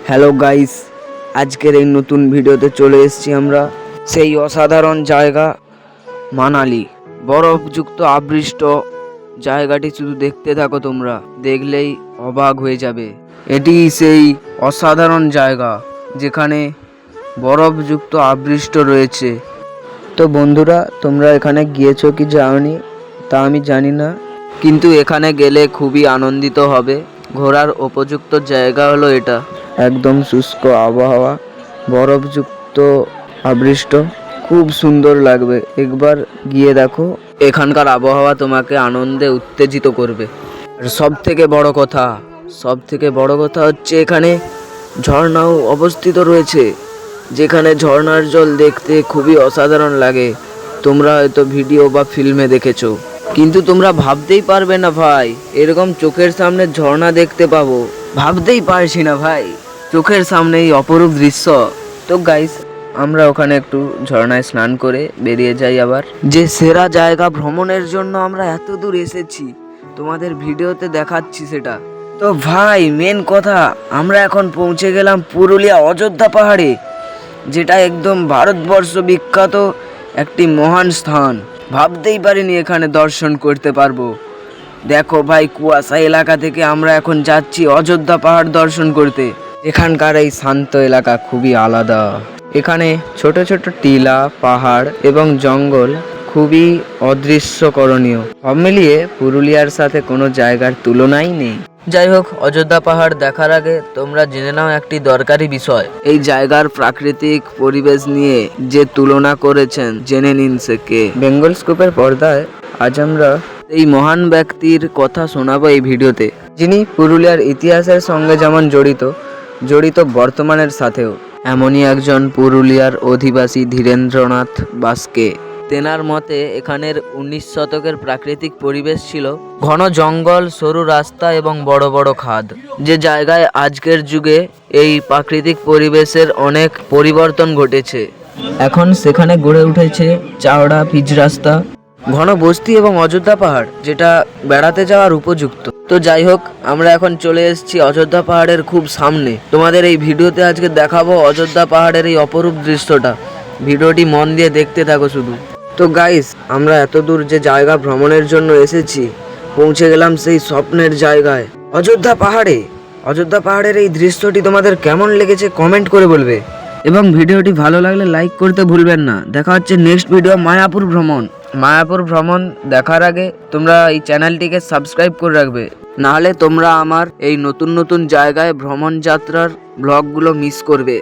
Hello guys, আজকের এই নতুন ভিডিওতে চলে এসেছি আমরা সেই অসাধারণ জায়গা মানালি। বরফযুক্ত আবৃষ্ট জায়গাটি শুধু দেখতে থাকো, তোমরা দেখলেই অবাক হয়ে যাবে। এটি সেই অসাধারণ জায়গা যেখানে বরফযুক্ত আবৃষ্ট রয়েছে। তো বন্ধুরা, তোমরা এখানে গিয়েছো কি যাওনি তা আমি জানি না, কিন্তু এখানে গেলে খুবই আনন্দিত হবে। ঘোরার উপযুক্ত জায়গা হলো এটা। একদম শুষ্ক আবহাওয়া, বরফযুক্ত আবৃষ্ট, খুব সুন্দর লাগবে। একবার গিয়ে দেখো, এখানকার আবহাওয়া তোমাকে আনন্দে উত্তেজিত করবে। আর সব থেকে বড় কথা হচ্ছে এখানে ঝর্ণাও অবস্থিত রয়েছে, যেখানে ঝর্ণার জল দেখতে খুবই অসাধারণ লাগে। তোমরা হয়তো ভিডিও বা ফিল্মে দেখেছো, কিন্তু তোমরা ভাবতেই পারবে না ভাই, এরকম চোখের সামনে ঝর্ণা দেখতে পাবো। ভাবতেই পারছি না ভাই, চোখের সামনে এই অপরূপ দৃশ্য। তো গাইস, আমরা ওখানে একটু ঝর্ণায় স্নান করে বেরিয়ে যাই। আবার যে সেরা জায়গা ভ্রমণের জন্য আমরা এত দূর এসেছি, তোমাদের ভিডিওতে দেখাচ্ছি সেটা। তো ভাই, মেন কথা, আমরা এখন পৌঁছে গেলাম পুরুলিয়া অযোধ্যা পাহাড়ে, যেটা একদম ভারতবর্ষ বিখ্যাত একটি মহান স্থান। ভাবতেই পারিনি এখানে দর্শন করতে পারবো। দেখো ভাই, কুয়াশা এলাকা থেকে আমরা এখন যাচ্ছি অযোধ্যা পাহাড় দর্শন করতে। এখানকার এই শান্ত এলাকা খুবই আলাদা। এখানে ছোট ছোট টিলা, পাহাড় এবং জঙ্গল খুবই অদৃশ্যকরণীয়। সব মিলিয়ে পুরুলিয়ার সাথে কোনো জায়গার তুলনাই নেই। যাই হোক, অযোধ্যা পাহাড় দেখার আগে তোমরা জেনে নাও একটি দরকারি বিষয়। এই জায়গার প্রাকৃতিক পরিবেশ নিয়ে যে তুলনা করেছেন, জেনে নিন সে কে। বেঙ্গল স্কুপের পর্দায় আজ আমরা এই মহান ব্যক্তির কথা শোনাবো এই ভিডিওতে, যিনি পুরুলিয়ার ইতিহাসের সঙ্গে যেমন জড়িত বর্তমানের সাথেও। এমনই একজন পুরুলিয়ার অধিবাসী ধীরেন্দ্রনাথ বাস্কে। তেনার মতে এখানের 19 শতকের প্রাকৃতিক পরিবেশ ছিল ঘন জঙ্গল, সরু রাস্তা এবং বড় বড় খাদ। যে জায়গায় আজকের যুগে এই প্রাকৃতিক পরিবেশের অনেক পরিবর্তন ঘটেছে। এখন সেখানে গড়ে উঠেছে চওড়া পিচ রাস্তা, ঘন বস্তি এবং অযোধ্যা পাহাড়, যেটা বেড়াতে যাওয়ার উপযুক্ত। তো যাই হোক, আমরা এখন চলে এসেছি অযোধ্যা পাহাড়ের খুব সামনে। তোমাদের এই ভিডিওতে আজকে দেখাবো অযোধ্যা পাহাড়ের এই অপরূপ দৃশ্যটা। ভিডিওটি মন দিয়ে দেখতে থাকো শুধু। তো গাইস, আমরা এত দূর যে জায়গা ভ্রমণের জন্য এসেছি, পৌঁছে গেলাম সেই স্বপ্নের জায়গায়, অযোধ্যা পাহাড়ে। অযোধ্যা পাহাড়ের এই দৃশ্যটি তোমাদের কেমন লেগেছে কমেন্ট করে বলবে, এবং ভিডিওটি ভালো লাগলে লাইক করতে ভুলবেন না। দেখা হচ্ছে নেক্সট ভিডিও মায়াপুর ভ্রমণ দেখার আগে তোমরা এই চ্যানেলটিকে সাবস্ক্রাইব করে রাখবে, নাহলে তোমরা আমার এই নতুন জায়গায় ভ্রমণ যাত্রার ব্লগগুলো মিস করবে।